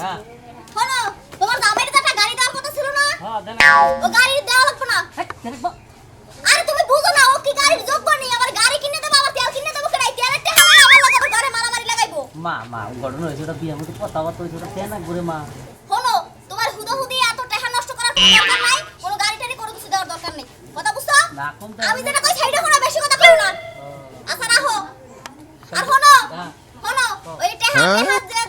হ্যাঁ শোনো তোমার জামাইয়ের একটা গাড়ি দেওয়ার কথা ছিল না? হ্যাঁ দেন ও গাড়ি দেওয়া লাগবে না। দেখবো আরে তুমি বুঝো না ও কি গাড়ির যোগ্য নেই, আবার গাড়ি কিনে দেবো, আবার তেল কিনে দেবো, কেনাই তেলের টাকা না আমার লাগাবো, ঘরে মারামারি লাগাইবো। মা মা ঘটনা হয়েছে ওটা বিয়ের মধ্যে কথাবার্তা হয়েছে ওটা কেন ঘুরে মা শোনো তোমার হুদুহুদি এত টাকা নষ্ট করার কোনো দরকার নাই, কোনো গাড়ি টাড়ি কোনো কিছু দেওয়ার দরকার নেই। কথা বুঝছো? না কোন আমি যেটা কই সাইডে কোনো বেশি কথা কইও না। আচ্ছা রাখো। আর শোনো শোনো ওই টাকা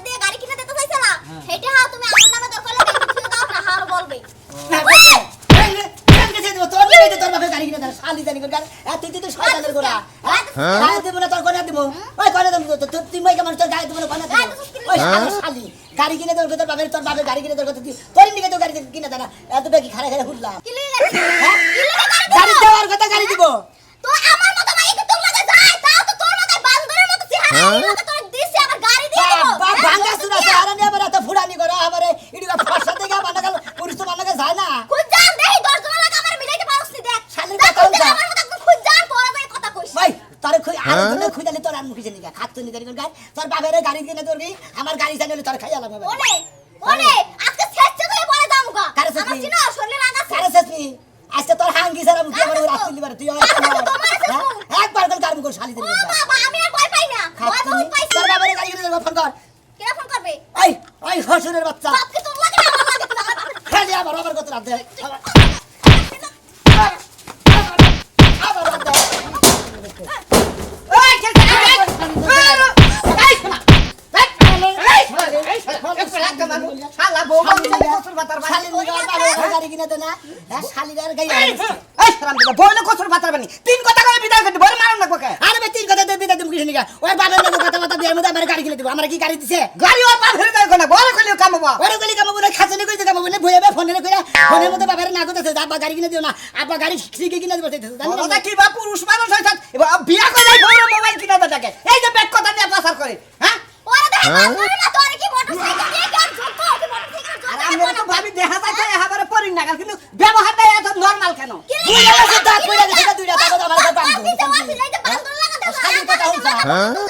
দিয়ে গাড়ি কিনে দিতে চাইছ না, সেই টাকা তুমি আমার নামে দরকার লাগে কিছু দাও না, হার বলবে। তোর বাপের গাড়ি কিনে দেন শালি জানি গাড়ি তুই তো শয়তানের গোড়া গাড়ি দেব না তোর কোনে দেব ওই কোনে দেব তোর তুই মাইকা মানুষ তোর গাড়ি দেব না কোনে দেব ওই শালি গাড়ি কিনে দেব তোর বাপের গাড়ি কিনে দেব তুই তোর নিকে তো গাড়ি কিনে দেনা এতটা কি খাড়া খাড়া হুল্লা কি লিগে গাড়ি দেওয়ার কথা গাড়ি দিব তো আমার মত মাই কি তোর লাগে যায় তাও তো তোর লাগে বালদরের মত চেহারা তোর দিছে আবার গাড়ি দিয়ে দেব ভাঙা সুরা চেহারা নিয়ে আবার এত ফুড়ানি করে আবার ইডিকা ফাঁসা থেকে বানা গেল পুরুষ তো বানা যায় না খুদ জান দেই 10 জন লাগে আমার মিলাইতে পারছ নি দেখ শালির কথা হল আমার মত একদম খুদ জান পরে ভাই কথা কইছ ভাই তোর কই আর তোর খুঁজালি তোর আর মুখি জানি খাত তো নি গাড়ি গাড়ি তোর বাপের গাড়ি কিনে তোর কি আমার গাড়ি জানিলে তোর খাইয়া লাগবে ওনে ওনে আজকে শেষে তুই পরে দামগা কারে আমার শেষ চিনো শরীরে লাগাছে কারে শেষনি আজকে তোর হাঙ্গি সারা মুখে আমার রাখতে দিবার তুই একবার করে গাড়ি মুখ শালি দিবি বাবা আমি আর ভয় পাই না ভয় বহুত পাইছি তোর বাপের গাড়ি কিনে ফোন কর কে ফোন করবে ওই ওই হসুরের বাচ্চা বাপ কি তোর লাগে না আমার লাগে না খালি আবার কত রাত দে আবার রাত দে এই চল শালা বউ বলে কসুর বাতার বানি শালি গাড়ি কিনে দে না শালির গাড়ি এই সালাম দাদা বলে কসুর বাতার বানি তিন কথা কই বিদায় করতে বলে মারুন না কোকে আরে ভাই তিন কথা দেবি তুমি কিছু নিকা ওই বাবার লোক কথা বিয়ার মধ্যে আমার গাড়ি কিনে দিব আমরা কি গাড়ি দিছে গাড়ি ওর পা ফেলে দেয় না বলে কইলে কামবা ওরে গলি কাম বলে খাসনি কইতে কাম বলে ভইবে ফোনে কইরা ফোনের মধ্যে বাবার না করতেছে আব্বা গাড়ি কিনে দিও না আব্বা গাড়ি শিখে কিনে দিব ওরা কি বা পুরুষ মানুষ হইছে এবার বিয়া কইরা বড় মোবাইল কিনা দেটাকে এই যে ব্যাগ কথা নিয়ে পাসার করে হ্যাঁ ওরে দেখ না তোর কি মোটরসাইকেল দিয়ে গান ঝুঁকো কি মোটরসাইকেল আর আমি তো ভাবি দেখা যাচ্ছে এবারে পরিন না কিন্তু ব্যবহারটা এত নরমাল কেন দুই গেছে দাঁত পড়ে গেছে দুইটা টাকা আমার কাছে পাবো তুই যাওয়া সিলাইতে বান্দর লাগা দে শালি কথা হইছে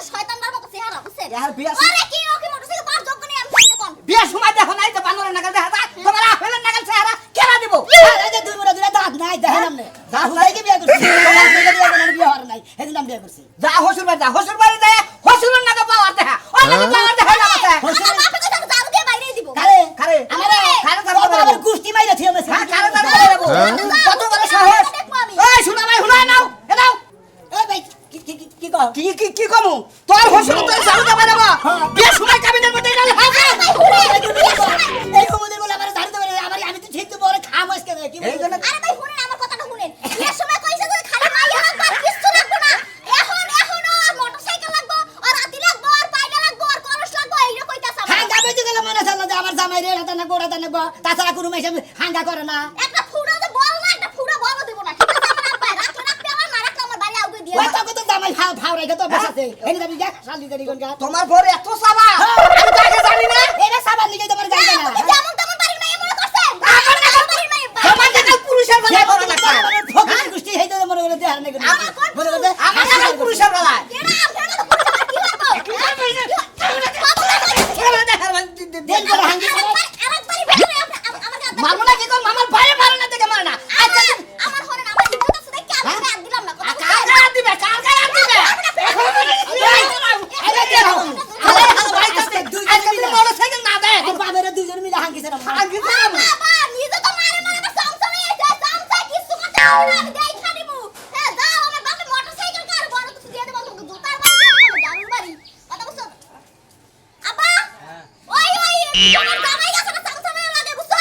শয়তানটার মত চেহারা বুঝছে আর বিয়া আরে কি ও কি মোটরসাইকেল পার যোগ্য নেই আমি কইতে কোন বিয়া সময় দেখো নাই তো বান্দরের নাগাল দেখা যায় তোমার আপেলের নাগাল চেহারা কেনা দিব এই যে দুই মোড়া দুইটা দাঁত নাই দেখেন আপনি দাঁত নাই কি বিয়া করছি তোমার থেকে বিয়া করার বিয়া হর নাই এই নাম বিয়া করছি যা হসুর বাড়ি যায় হসুরের নাগাল পাওয়ার দেখা ওই নাগাল পাওয়ার দেখা না কথা আমার বাপে কইতা দারু দিয়ে বাইরে দিব কারে কারে আমারে কারে আমার গুষ্টি মাইরা থিও মেছে হ্যাঁ কারে তার দেবো কত বড় সাহস এই শোনা ভাই হুনা নাও এ নাও এই ভাই কি কও কি কমু তোর হসুর তো চালু যাবে না বিয়া সময় কাবিনের মধ্যে গেল এই কমদের বলে আমার ধারে ধরে আমি তো ঠিক তো বড় খাম আজকে কি এই জন্য আরে ভাই শুনেন আমার কথাটা শুনেন এর সময় কইছে যে খালি মাইয়া লাগবে আর কিছু লাগবে না এখন আর মোটরসাইকেল লাগবে আর আতি লাগবে আর পাইলা লাগবে আর কলস লাগবে এইটা কইতাছ হ্যাঁ যাবে তো গেল মনে চলে যে আমার জামাই রে হাতে না গোড়া দানে তাছাড়া কোনো মেশে হাঙ্গা করে না একটা ফুড়া যে বল না একটা ফুড়া বল দেব না ঠিক আছে আমার আব্বা রাখলে আমার না রাখলে আমার বাইরে আউগে দিয়ে ওই তো কত জামাই ফাও রেখে তো বসাতে এই যাবি যা শালি দেরি কোন গা তোমার ঘরে এত সাবা আমি তাকে জানি না এটা সাবান নিকে তোমার গাই না যেমন তেমন বাড়ির মেয়ে মনে করছেন আমার না বাড়ির মেয়ে তোমার যে পুরুষের বেলা বড় লাগা ফকির গুষ্টি হেইতে মনে করে দেহার নাই মনে করে আমার না পুরুষের বেলা এরা আপনারা তো পুরুষ কি লাগবে দেন করে হাঙ্গি আরেকবারই বেরে আমার মারবো না কি কর মামার ভয়ে মারো না থেকে মার না আচ্ছা আমার হরে আমার ইজ্জত আছে তাই কেন হাত দিলাম না কথা কার গায়ে দিবে আজকে মোটরসাইকেল না দে বাবারে দুইজন মিলে হাঙ্গি ছেড়া আগে বাবা নিজে তো মারে মারে আমার সামসামে এসে সামসা কিছু কথা হবে না আমি দেই খানিমু হ্যাঁ যাও আমার বাপে মোটরসাইকেল কার বড় কিছু দিয়ে দেব তোমাকে জুতার বাড়ি দিয়ে দেব জারুর বাড়ি কথা বুঝছো আপা ওই তোমার জামাই গেছে না সামসামে লাগে বুঝছো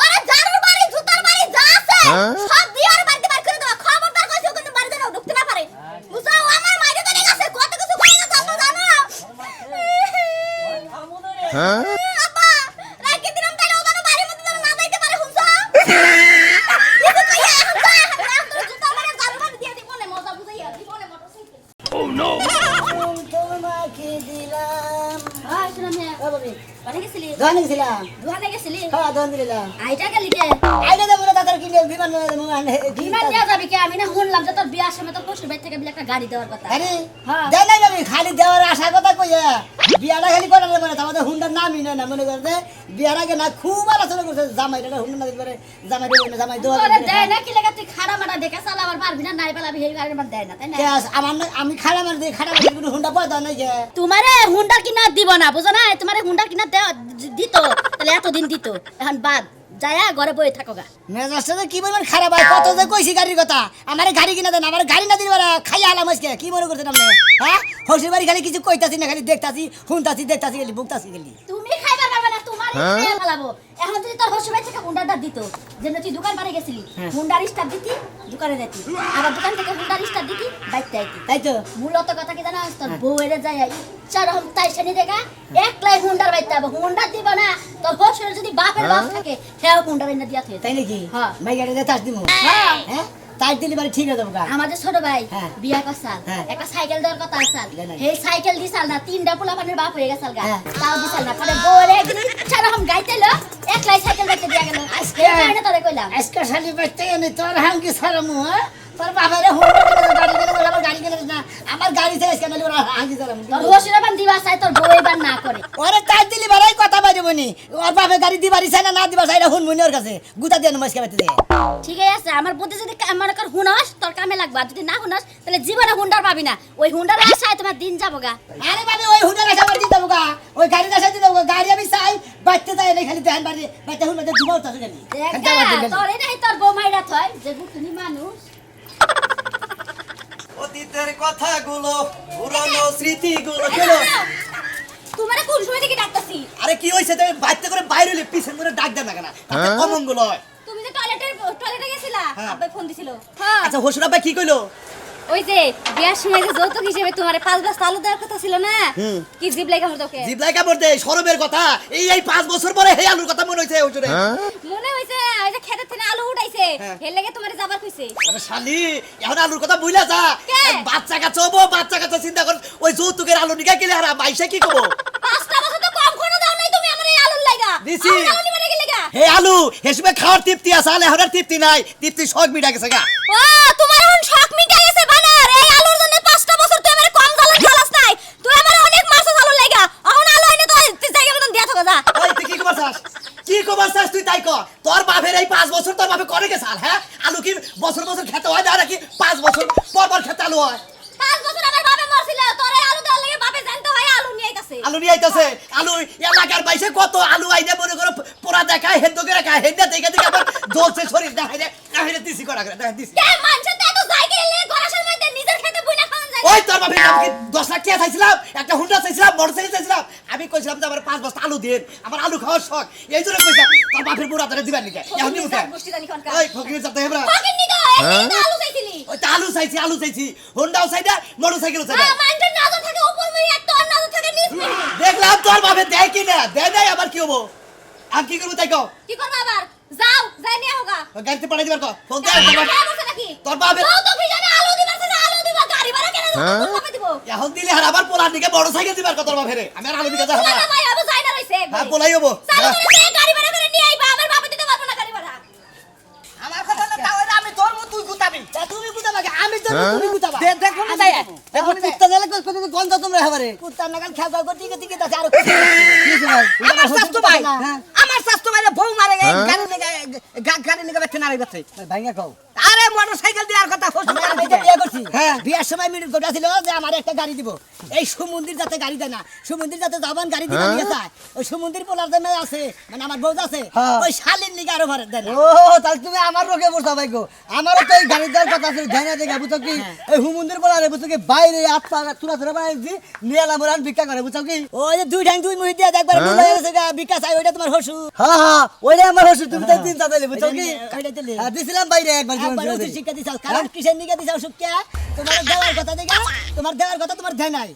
ওরে জারুর বাড়ি জুতার বাড়ি যা আছে সব দিয়ে আর বাড়িতে বার করে দেব খবরদার কইছো কিন্তু বাড়িতে না ঢুকতে না পারে বুঝছো আমার মাইরে ধরে গেছে কত কিছু কই গেছে আপা জানো হ্যাঁ আপা রাখি দিলাম তাইলে ও জানো বাড়ির মধ্যে যেন না যাইতে পারে হুনছো তোমাকে দিলাম আয় শুনে ও বাবি কোথায় গেছিলি দোকানে গেছিলাম দোকানে গেছিলি হ্যাঁ দোকান দিলাম আইটা গেলি কে আইলে দেবো না তাদের কিনে বিমান বিমান নিয়ে যাবি কে আমি না শুনলাম যে তোর বিয়ার সময় তোর শ্বশুর বাড়ি থেকে বলে একটা গাড়ি দেওয়ার কথা আরে হ্যাঁ। দেয় নাই আমি খালি দেওয়ার আশা কথা কইয়া বিয়াটা খালি করার মানে আমাদের হুন্ডার নামই নয় না মনে করতে বিয়ার আগে না খুব আলোচনা করছে জামাইটা হুন্ডা না দিতে পারে জামাই দেবে না জামাই দেওয়া তোরে দেয় না কি লাগা তুই খাড়া মারা দেখে চালাবার পারবি না নাই পালাবি এই গাড়ি আমার দেয় না তাই না আমার আমি খাড়া মার দিই খাড়া মার কিন্তু হুন্ডা পয়দা নাই যে তোমারে হুন্ডা কিনা দিব না বুঝো না তোমারে হুন্ডা কিনা দিত তাহলে এতদিন দিত এখন বাদ যায়া ঘরে বই থাকো গা মেজাজটা যে কি বলবেন খারাপ হয় কত যে কইছি গাড়ির কথা আমারে গাড়ি কিনা দেন আমার গাড়ি না দিলে খাইয়া আলাম আজকে কি মনে করছেন আপনি হ্যাঁ হসির বাড়ি খালি কিছু কইতাছি না খালি দেখতাছি শুনতাছি দেখতাছি গেলি বুকতাছি গেলি তুমি খাইবার পারবে না তোমার খেয়ে ফেলাবো এখন যদি তোর শ্বশুর বাড়ি থেকে হুন্ডাটা দিত যেন তুই দোকান পারে গেছিলি হুন্ডার স্টার দিতি দোকানে যেতি আবার দোকান থেকে হুন্ডার স্টার দিতি বাইতে আইতি তাই তো মূলত কথা কি জানো তোর বউয়েরে যায় ইচ্ছা রকম তাই শানি দেখা একলাই হুন্ডার বাইতে হবে হুন্ডা দিব না তোর শ্বশুর যদি বাপের বাপ থাকে সেও হুন্ডার এনে দিয়া তুই তাই নাকি হ্যাঁ। ভাই গাড়িতে তাস দিব হ্যাঁ হ্যাঁ তাই দিলে বাড়ি ঠিক আছে গা আমাদের ছোট ভাই হ্যাঁ। বিয়া করছাল হ্যাঁ। একটা সাইকেল দেওয়ার কথা আসাল দেয় নাই। সেই সাইকেল দিছাল না তিনটা পোলা পানের বাপ হয়ে গেছাল গা হ্যাঁ। তাও দিছাল না পরে বউরে একদিন ইচ্ছা রকম গাইতেল একলাই সাইকেল বাইতে দিয়া গেল আজকে এই কারণে তোরে কইলাম আজকে শালি বাইতে এনে তোর হাঙ্গি সারামু হ্যাঁ তোর বাবারে হুন্ডা কিনে গাড়ি কিনে বলে আমার গাড়ি কিনে না আমার গাড়ি থেকে আজকে নালি ওরা হাঙ্গি সারামু তোর বসিরা বান দিবা চাই তোর বউ এবার না করে ওরে তাই দিলি বাড়াই কথা বাইরেবনি ওর বাপে গাড়ি দিবারি চাই না দিবার চাই না হুনমুনি ওর কাছে গুতা দিয়ে নমস্কার বাইতে দে ঠিক আছে আমার বুদ্ধি যদি মনে কর হুনাস তোর কামে লাগবা যদি না হুনাস তাহলে জীবনে হুন্ডার পাবি না ওই হুন্ডার আশায় তোমার দিন যাবো গা আরে বাবা ওই হুন্ডা রাখা আমার দিতে গা ওই গাড়ি রাখা দিতে গা গাড়ি আমি চাই বাইতে যাই না খালি দেন বাড়ি বাইতে হুন বাইতে ঘুমাও তাতে গেলি দেখা তোর এই তোর বউ মাইরা থয় যে তুমি মানুষ অতীতের কথাগুলো পুরনো স্মৃতিগুলো কেন তোমারে কোন সময় থেকে ডাকতাছি আরে কি হইছে তুমি বাইতে করে বাইরে হলে পিছন করে ডাক দেন না কেন তাতে অমঙ্গল হয় তুমি যে টয়লেটে গেছিলা হ্যাঁ। আব্বাই ফোন দিছিল হ্যাঁ আচ্ছা হসুর আব্বা কি কইলো ওই যে বিয়ার সময় যে যৌতুক হিসেবে তোমারে 5 বস্তা আলু দেওয়ার কথা ছিল না কি জিব লাগা মতো তোকে জিবলাই কাপড় দে শরমের কথা এই 5 বছর পরে হে আলুর কথা মনে হইছে হসুরে মনে হইছে ওই যে খেতে থেকে আলু উঠাইছে হ্যাঁ। হেল লাগে তোমারে যাবার কইছে আরে শালি এখন আলুর কথা বুইলা যা কে? বাচ্চা কাচ্চা হবো বাচ্চা কাচ্চা চিন্তা কর ওই যৌতুকের আলু নিকা গেলে আর মাইসা কি কব 5টা বছর তো কম করে দাও নাই তুমি আমারে আলুর লাগা দিছি। আলু নিবারে গেলে গা হে আলু হেসবে খাওয়ার তৃপ্তি আছে আলে এখন আর তৃপ্তি নাই তৃপ্তি শখ মিটা গেছে গা ও তোমার এখন শখ মিটা গেছে বানার এই আলুর জন্য 5টা বছর তুই আমারে কম জ্বালা খালাস নাই তুই আমারে অনেক মারছস আলুর লাগা এখন আলু আইনে তো তুই জায়গা মতন দিয়া থাকো যা ওই তুই কি কবার চাস কি কবার চাস তুই তাই কর তোর বাপের এই 5 বছর তোর বাপে করে গেছাল হ্যাঁ আলু কি বছর বছর খেতে হয় না নাকি 5 বছর পর পর খেতে আলু হয় 5 বছর আমার বাপে মরছিল তোর এই আলু দেওয়ার লাগে বাপে জানতে হয় আলু নিয়ে আইতাছে আলু নিয়ে আইতাছে আলু এলাকার বাইসে কত আলু আইনে মনে করো পোড়া দেখায় হেন্দ করে খায় হেন্দ দেখে দেখে আবার জ্বলছে শরীর দেখাই রে দিছি করা করে দেখ দিছি কে মানছে তো এত জায়গা এলে গরাসের মধ্যে নিজের খেতে বুইনা খাওয়ান যায় ওই তোর বাপের নাম কি 10 লাখ টাকা চাইছিলাম একটা হুন্ডা চাইছিলাম মোটরসাইকেল চাইছিলাম আমি কইছিলাম যে আমার 5 বস্তা আলু দেন আমার আলু খাওয়ার শখ এই জন্য কইছিলাম তোর বাপের বুড়া ধরে দিবার নিকে এখন কি বুঝছ গোষ্ঠী জানি কোনকা ওই ফকির যাতে হেবরা ফকির নি গো এই তো আলু চাইছিলি ওই তা আলু চাইছি হুন্ডাও চাইদা মোটরসাইকেলও চাইদা হ্যাঁ মানছে নজর থাকে উপর মেয়ে একটা আর নজর থাকে নিচ মেয়ে দেখলাম তোর বাপে দেয় কি না দেয় নাই আবার কি হবো আর কি করবো তাই কও কি করব আবার যাও যাই নিয়ে হোগা গাড়িতে পাঠাই দিবার কও ফোন দে নাকি তোর বাপে যাও তো ভিজানে আলু দিবাছে না আলু দিবা গাড়ি ভাড়া কেন দেবো কবে দিব এখন দিলে আর আবার পোলার দিকে মোটরসাইকেল দিবার কত বাপেরে আমি আর আলু দিকে যাব না না ভাই আবু যাই না রইছে হ্যাঁ পোলাই হবো চালু করে দে, গাড়ি ভাড়া করে নিয়ে আইবা আমার বাবা দিতে পারবো না গাড়ি ভাড়া আমার কথা না তাও আমি তোর মত তুই গুতাবি তা তুমি গুতাবা কে? আমি তো তুমি গুতাবা দেখো না তাই এখন কুত্তা গেলে কত গন্ধ তোমরা হবারে কুত্তা নাগাল খেয়া খাও দিকে দিকে দাছে আর কি ভাই আমার শাস্তু ভাই হ্যাঁ আমার শাস্তু ভাই বউ মারে গাড়ি নিয়ে বেতে না বেতে ভাইঙ্গা কও আরে মোটরসাইকেল দেওয়ার কথা আমি আর মেয়েকে বিয়ে করছি হ্যাঁ। বিয়ার সময় মিনিট গোটা ছিল যে আমার একটা গাড়ি দিব এই সুমন্দির যাতে গাড়ি দেয় না সুমন্দির যাতে যাবান গাড়ি দিতে নিয়ে যায় ওই সুমন্দির পোলার জন্য আছে মানে আমার বউ আছে হ্যাঁ। ওই শালির নিকে আরো ভাড়া দেয় না ও তাহলে তুমি আমার রোগে বসা ভাই গো আমারও তো এই গাড়ি দেওয়ার কথা আছে ধ্যান দেখে বুঝছো কি এই হুমন্দির বলা রে বুঝছো কি বাইরে আত্মা তুলা ধরে বানাইছি নিয়ে এলাম ওরা ভিক্ষা করে বুঝছো কি ওই যে দুই ঠ্যাং দুই মুহি দিয়ে দেখবার বুঝা গেছে গা বিকাশ আই ওইটা তোমার হসু হ্যাঁ হ্যাঁ ওইটা আমার হসু তুমি তো তিন চাতাইলে বুঝছো কি ওইটা দিলে দিছিলাম বাইরে একবার একবার ছেড়ে উচিত দেই। শিক্ষা দিছাও কারণ কিসের নিকে দিছাও সুক্কা তোমার দেওয়ার কথা দেখে তোমার দেওয়ার কথা তোমার দেয় নাই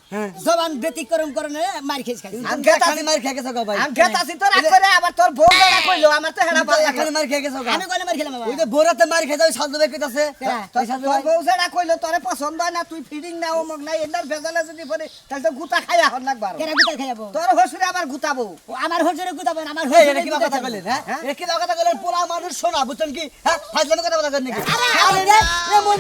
জবান ব্যতিক্রম করনে মার খেয়ে খাইছি আমি খেতা আছি মার খেয়ে গেছো গো ভাই আমি খেত আছি তোর করে আবার তোর বউ না কইলো আমার তো হেরা ভালো লাগে এখানে মার খেয়ে গেছো গো আমি কোনে মার খেলাম বাবা ওই যে বোরাতে মার খেয়ে যাও সাজু ভাই কইতাছে তোর বউ সেটা কইলো তোরে পছন্দ হয় না তুই ফিডিং না অমুক না এন্ডার ভেজালে যদি পড়ে তাহলে তো গুতা খাইয়া হন লাগবার কেরা গুতা খাইয়াবো তোর হসুরে আবার গুতাবো ও আমার হজরে গুতাবেন আমার এই হজরে এটা কি কথা কইলেন হ্যাঁ এটা কি কথা কইলেন পোলা মানুষ শোনা বুঝছেন কি হ্যাঁ ফাজলামি কথা কইলেন নাকি আরে রে মন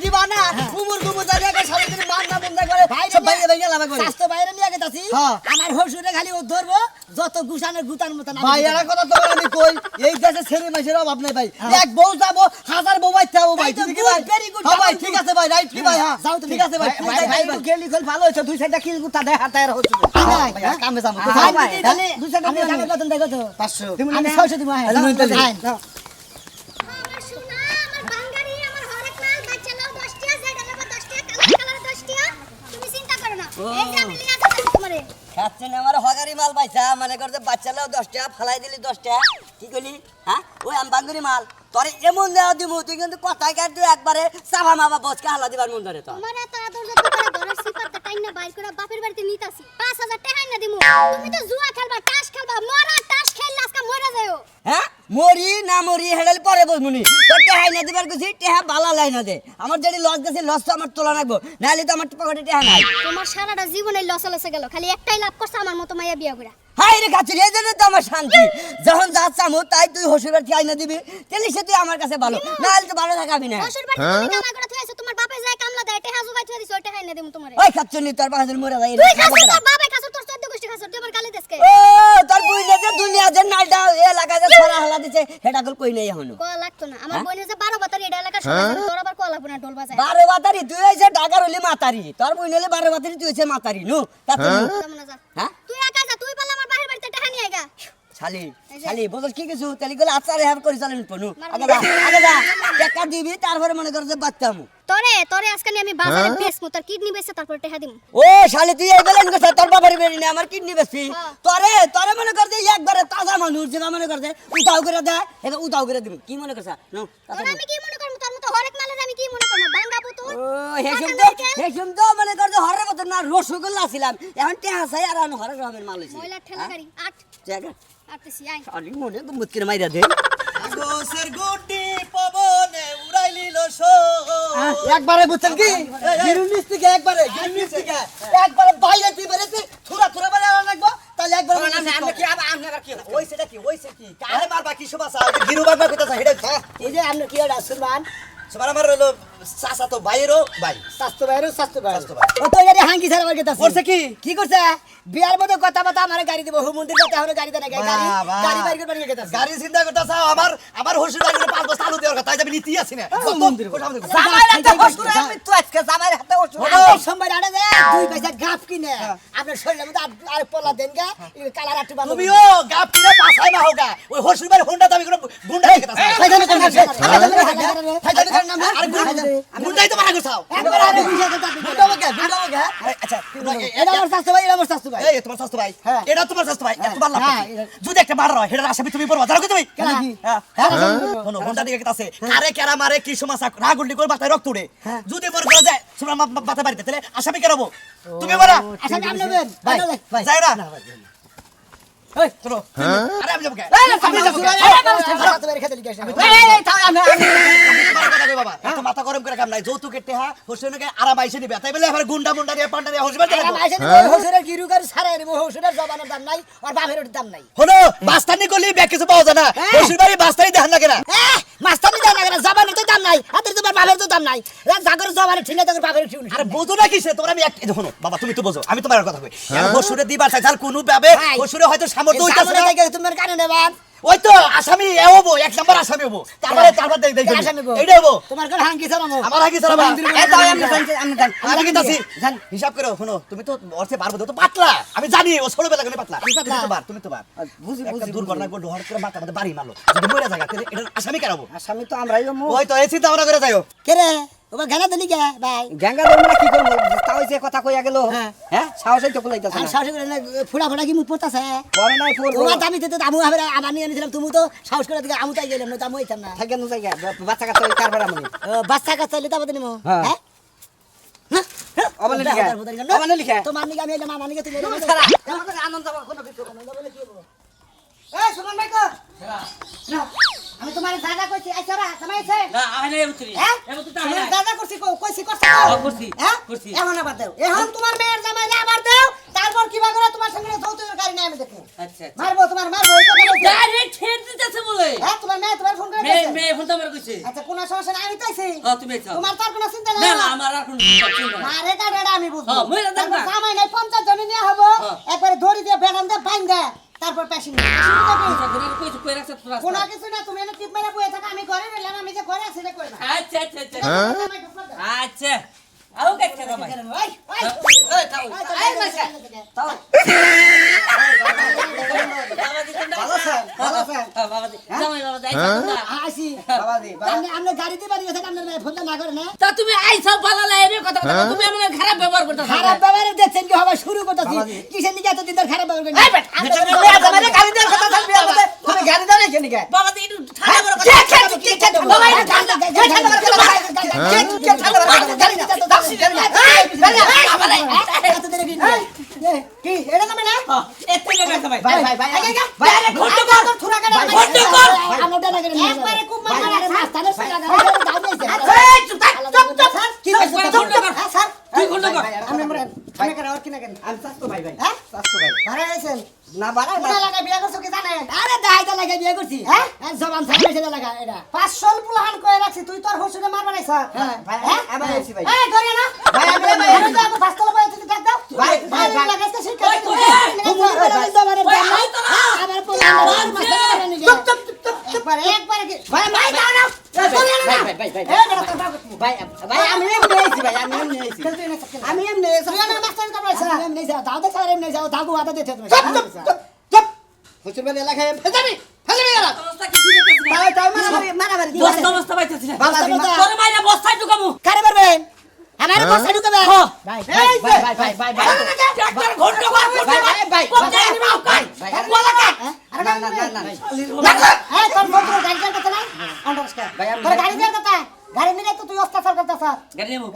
দিবা না কুমুর কুমুর দাঁড়িয়ে গেছে সারা দিন মান না বন্ধ করে সব বাইরে বাইরে লাভ করে স্বাস্থ্য বাইরে নিয়ে গেতাছি হ্যাঁ। আমার হজরে খালি ও ধরবো যত গুছানের গুতার মতন আমি ভাই এর কথা তোমার আমি কই এই দেশে ছেলে মাইসের অভাব নাই ভাই এক বউ যাবো হাজার বউ বাইতে যাবো ভাই তাই তো ঠিক good, ভাই very good, হ্যাঁ ভাই double ঠিক good. আছে ভাই রাইট কি ভাই হ্যাঁ যাও তুমি। ঠিক আছে ভাই ভাই ভাই একটু গেলি কল ভালো হইছে দুই সাইডটা কি গুতা দেয় হাতায় হসুরে ভাই কামে যাবো তো ভাই ভাই দিদি তাহলে দুই সাইডে আমি দিলাম। দামের বেতন দেখো তো 500 আমি 600 দিব হ্যাঁ আমি তাহলে। আইন। আমার সোনা আমার বাঙ্গারি আমার হরেক মাল বাচ্চা লাও 10 টাকা যেটা নেব 10 টাকা কালার কালার 10 টাকা তুমি চিন্তা করো না এই যে আমি লিয়া যাচ্ছি তোমারে খাচ্ছেন আমার হগারি মাল পাইছা মানে করতে বাচ্চালেও 10 টাকা ফালাই দিলি 10 টাকা কি কইলি হ্যাঁ ওই আম বাঙ্গুরি মাল তোরে এমন দেওয়া দিব তুই কিন্তু কথায় কাট তুই একবারে সাফা মাবা বচকা হালা দিবার মন ধরে তো তোমার এত আদর যত্ন করে ঘরের সিপাতটা টাইনা বাইর করে বাপের বাড়িতে নিতাছি 5000 টাকা না দিমু তুমি তো জুয়া খেলবা তাস খেলবা মরা তাস খেললে আজকে মরে যাও হ্যাঁ মরি না মরি হেডাল পরে বলমুনি তোর টেহাই না দিবার কইছি টেহা বালা লাই না দে আমার যেটি লস গেছে লস তো আমার তোলা লাগবো নাহলে তো আমার পকেটে টেহা নাই তোমার সারাটা জীবনে লসে লসে গেল খালি একটাই লাভ করছে আমার মতো মাইয়া বিয়া করে হাই রে খাচ্ছিস এই জন্য তো আমার শান্তি যখন যা চামো তাই তুই হসুরের ঠাই না দিবি তাহলে সে তুই আমার কাছে ভালো নাহলে তো ভালো থাকাবি না শ্বশুর বাড়িতে তুমি কামাই করে থইছো তোমার বাপে যায় কামলা দেয় টাকা জুগাই থই দিছো টাকা না দিমু তোমারে ওই খাচ্ছনি তোর পাশে মরে যাই তুই খাসো তোর বাবাই খাসো তোর 14 গোষ্ঠী খাসো তুই আমার গালি দেসকে ও তোর বুইনে যে দুনিয়া যে নালটা এ এলাকায় যে ছড়া হালা দিছে হেডা কল কই নাই এখনো কোয়া লাগতো না আমার বোনের যে 12 বাতারি এটা এলাকার সবাই জানে, তোর আবার কোয়া লাগবে না ঢোল বাজায় 12 বাতারি তুই হইছে ঢাকার হলি মাতারি তোর বুইনে হলি 12 বাতারি তুই হইছে মাতারি নু তা তুই যেমন যা হ্যাঁ তুই একা যা তুই বল আমার বাহির বাড়িতে টাকা নিয়ে আইগা শালি এই যে। শালি বুঝছ কি কিছু তালি গলে আচার হ্যাভ করি চালেন পনু আগে যা টাকা দিবি তারপরে মনে কর যে বাচ্চামু তোরে আজকে নিয়ে আমি বাজারে বেচমু তোর কিডনি বেচে তারপর টাকা দিমু ও শালি তুই এই গলেন কথা তোর বাবার বেরি না আমার কিডনি বেশি হ্যাঁ। তোরে মনে কর যে একবারে তাজা মানুষ যেটা মনে কর যে উদাও করে দে এটা উদাও করে দিবি কি মনে করছ নো তোর আমি কি মনে করব তোর মতো হরেক মালের আমি কি মনে করব বাঙ্গা পুতুল ও হেসুম তো মনে কর যে হরের মতো না রসগোল্লা ছিলাম এখন টেহা চাই আর আমি হরের রকমের মাল হইছি ময়লা ঠেলা গাড়ি আট জায়গা আটতেছি আই শালি মনে তো মুতকির মাইরা দে গোসের গুটি পবনে উড়াইলিল একবারে বুঝছেন কি গিরুনিস থেকে একবারে বাইরে তুই বেরেছি থুরা থুরা বাইরে আনা লাগবো তাহলে একবারে আমরা কি আবার আমরা কি ওই সেটা কি কারে মারবা কি সবাসা গিরু মারবা কইতাছ হেডা এই যে আমরা কি এটা শুনবান সবার আমার হলো চাচা তো বাইরও ভাই স্বাস্থ্য বাইরে স্বাস্থ্য বাইরে স্বাস্থ্য বাইরে। ও তো এর হাঙ্গি ছাড়া আমার গেতাছে করছে কি? কি করছে বিয়ার মধ্যে কথা কথা আমার গাড়ি দিব হু মন্দির কথা হলো গাড়ি দেনা গাড়ি বাবা। গাড়ি বাইরে করে নিয়ে গেতাছে গাড়ি চিন্তা করতেছ আমার হসুর বাড়ি 5 বস্তা আলু দেওয়ার কথা তাই যাবি নীতি আছে না জামাইর হাতে হসুরে আমি তো আজকে জামাইর হাতে হসুরে আমার সোমবার আড়ে দে 2 পয়সা গাপ কিনে আপনার শরীরের মধ্যে আর পোলা দেন গা কালার আটু বানো তুমিও গাপ কিনে পাছাই না হোগা ওই হসুর বাড়ি হোন্ডা দামি করে গুন্ডা হয়ে গেতাছ ফাইদানি কোন আছে ফাইদানি করেন না আর গুন্ডাই তো মারা গছাও একবার আরে বুঝা কথা গুন্ডাবো আচ্ছা এটা আমার স্বাস্থ্য ভাই এটা আমার স্বাস্থ্য ভাই এই তোমার স্বাস্থ্য ভাই হ্যাঁ। এটা তোমার স্বাস্থ্য ভাই তোমার লাভ হ্যাঁ, কি? এটা- যদি একটা মার হয় এটা আসামি তুমি পড়বা জানো কি তুমি কেন কি? হ্যাঁ শোনো হোন্ডা দিকে আছে কারে কেরা মারে কি সমস্যা না গুন্ডি করে মাথায় রক্ত উড়ে যদি মরে করা যায় তোমরা মাথা বাড়িতে তাহলে আসামি কেরাবো তুমি মারা আচ্ছা আপনি নেবেন ভাই যাই না এই চলো আরে আমি যাবো কে আমি যাবো কে? স্বাস্থ্য ভাই খেতে লিখে আসেন এই তাও আমরা তোমার কথা কই বাবা এত মাথা গরম করে কাম নাই যৌতুকের টেহা হোসেনকে আরাম আইসে নিবে তাই বলে এবার গুন্ডা মুন্ডা দিয়ে পান্ডা দিয়ে হোসেন আর আমার আইসা হসুরের গিরু গাড়ি ছাড়াই নিব হসুরের জবানের দাম নাই আর বাপের ওর দাম নাই হলো বাস্তানি করলি ব্যাগ কিছু পাওয়া যায় না হোসেন বাড়ি বাস্তানি দেখান না কেনা মাস্টারনি দাম না জবানের তো দাম নাই হাতের তোমার বাপের তো দাম নাই জাগর জবানের ঠিনে তোর বাপের ঠিন আরে বোঝো না কিসে তোমরা আমি একটা শোনো বাবা তুমি তো বোঝো আমি তোমার কথা কই হোসুরে দিবার চাই তার কোনো ভাবে ভাই। হোসুরে হয়তো সামর্থ্য হইতাছে না তোমার কানে নেবান ওই তো আসামি এ হবো এক নাম্বার আসামি হবো তারপর দেখ দেখ আসামি হবো। এইটা হবো তোমার কোন হাঙ্কি ছাড়ানো আমার আগে চালাবা এই তাও আমরা জানছি আমরা জানি আমি কিন্তু আছি হিসাব করো শোনো তুমি তো অর্থে পারবো তো পাতলা আমি জানি ও ছোটবেলা করে পাতলা তুমি তো বার বুঝি একটা দুর্ঘটনা ঘটলো হঠাৎ করে মাথা মধ্যে বাড়ি মারলো যদি মরে জায়গা তাহলে এটা আসামি কেরাবো আসামি তো আমরাই ওই তো এই চিন্তা ভাবনা করে যাইও কে রে ওবা গানা দিলি কে ভাই গ্যাঙ্গা ধরবো না কি করবো তাও যে কথা কইয়া গেল হ্যাঁ। হ্যাঁ সাহসই তো কুলাইতেছে আর না সাহস করে না ফুড়া ফুড়া কি মুখ পড়তাছে পরে নাই পড়বো ওবা দামি দিতে আমু হবে আবার নিয়ে নিছিলাম তুমি তো সাহস করে দিকে আমু তাই গেলাম না আমু হইতাম না থাকে না জায়গা বাচ্চা কাচ্চা ওই কারবার আমি বাচ্চা কাচ্চা লিতা বদনি মো হ্যাঁ। হ্যাঁ অবনে লিখা অবনে লিখা তোমার নিকে আমি এলাম আমার নিকে তুমি এলাম সারা আমাকে আনন্দ পাবো কোনো কিছু এই সুমন ভাই কো আমি তোমার দাদা কইছি আইছা রা সমাইছে না আয় না এবুতরি হ্যাঁ? এবুতরি তুমি আয় না দাদা করছি কইছি করছ করছি হ্যাঁ করছি এখন আবার দাও এখন তোমার মেয়ের জামাইলে আবার দাও তারপর কিবা করে তোমার সঙ্গে যৌতুকের গাড়ি নিয়ে আমি দেখো আচ্ছা আচ্ছা মারবো তোমার মারবো এই কথা বলছি ডাইরেক্ট ছেড়ে দিতেছে বলে হ্যাঁ তোমার মেয়ে তোমার ফোন করে মেয়ে দিয়েছে মেয়ে ফোন তো আমার কইছে আচ্ছা কোন সমস্যা নাই আমি তাইছি তুমি আইছো তোমার তার কোনো চিন্তা না নাই না আমার আর কোনো চিন্তা নাই মারে কাটাটা আমি বুঝবো হ্যাঁ, মই রাখতাম তারপর না। জামাই নাই 50 জন নিয়ে হবো হ্যাঁ। একবারে দড়ি দিয়ে বেড়ান দিয়ে বাইন দে তারপর পেশি নিয়ে আচ্ছা ঘরে কইছো কই রাখছ তোরা কোনো কিছু না তুমি এনে টিপ মেরে বসে থাকো আমি ঘরে রইলাম আমি যে ঘরে আছি রে কই না আচ্ছা আচ্ছা আচ্ছা জামাই ঢুকলো দাও। আচ্ছা আও কে কে ভাই ওই ওই এই তাও এই মাসা তাও ভালো স্যার ভালো স্যার বাবা দি জামাই বাবা যাই না আসি বাবা দি আমরা গাড়িতে বাড়ি গেছে আপনার মেয়ে ফোনটা না করে না তা তুমি আইছো ভালো লাগে কথা কথা তুমি আমার খারাপ ব্যবহার করতেছো খারাপ ব্যবহার দেখছেন কি হবে শুরু করতেছি কিসের দিকে এতদিন ধরে খারাপ ব্যবহার করেন মানে গাড়ি দেওয়ার কথা থাকবে আমাদের তুমি গাড়ি দাও না কেন কে বাবা দি একটু ঠান্ডা করে কথা কি এটা নামে না এতে গেছে ভাই ভাই ভাই ভাই ভাই ঘন্টা কর থুরা কাটা ঘন্টা কর আমরা না করে একবারে খুব মারা মাস্টারের সঙ্গে দাও দিয়েছে এই চুপ থাক কি হইছে স্যার তুই ঘন্টা কর আমি আমি করে আর কি না কেন আমি চাচ্ছো ভাই ভাই হ্যাঁ চাচ্ছো ভাই ভাড়া আইছেন না বাড়াই না কোনা লাগা বিয়া করছো কি জানেন আরে দাইটা লাগা বিয়া করছি হ্যাঁ জবান সামনে সেটা লাগা এটা 500 পুলাহান কই রাখছি তুই তোর হসুরে মারবা নাইছ হ্যাঁ ভাই আমি আইছি ভাই এই ধরে না ভাই, আমি ভাই, আমি তো এত ফাস্টলা বই তুই ডাক দাও ভাই, ভাই, ভাই। লাগাইতে শিখা ওই, ওই, আমার পোলা মাস্টার নিয়ে চুপ চুপ চুপ একবার একবার কি ভাই মাই দাও না ধরে না ভাই, ভাই, ভাই, ভাই। এই বেটা তোর বাবা ভাই ভাই আমি এমনি আইছি ভাই আমি এমনি আইছি খেলতে না সব আমি এমনি আইছি তুই না মাস্টার কা পয়সা আমি নেই যাও দাও দে স্যার এমনি যাও দাগু আদা দিতে তুমি চুপ চুপ চুপ চুপ হুজুর ভাই এলাকায় ফেজাবি ফেজাবি গেল অবস্থা কি দিতেছিস তাই তাই মারামারি বস্তা বস্তা পাইতেছিস না বাবা দি তোর মাইরা বস্তায় ঢুকামু কারে পারবেন আমার বসা ঢুকাবে ভাই ভাই ভাই ভাই ভাই ভাই ট্রাক্টর ঘন্টা কর ভাই ভাই কোথায় নিবি ভাই ভাই বলা কা না না না না এই তোর বন্ধু গাড়ি চালাতে কথা না আন্ডারস্ট্যান্ড ভাই, আমি তোর গাড়ি চালাতে কথা গাড়ি নিলে তো তুই অত্যাচার করতেছ গাড়ি নেবো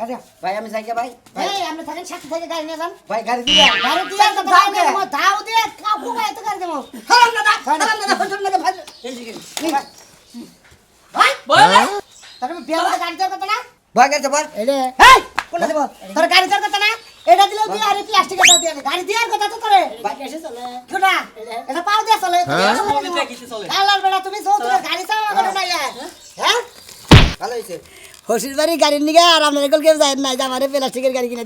ভাই আমি যাই ভাই এই আমরা থাকেন সাথে থেকে গাড়ি নিয়ে যান ভাই গাড়ি দিয়া গাড়ি দিয়ে তো দাও দে দাও দিয়ে কাকু গাড়ি তো গাড়ি দেবো হারাম দাদা হুজুর না ভাই এই দিকে ভাই বল তোর বিয়ে করে গাড়ি চালাতে কথা না ভাই গাড়ি বল এলে এই কোন দেব তোর গাড়ি চালাতে কথা না এটা দিলেও দিয়ে আরে প্লাস্টিকের দাও দিয়ে গাড়ি দেওয়ার কথা তো তোরে ভাই কেসে চলে কোনা এটা পাও দিয়ে চলে এটা কিছু চলে কালার বেড়া তুমি সৌতুরে গাড়ি চালাও কথা না হ্যাঁ ভালো হইছে হসির বাড়ি গাড়ির নিগে আর আপনার কেউ যায় না যে আমার প্লাস্টিকের গাড়ি কিনে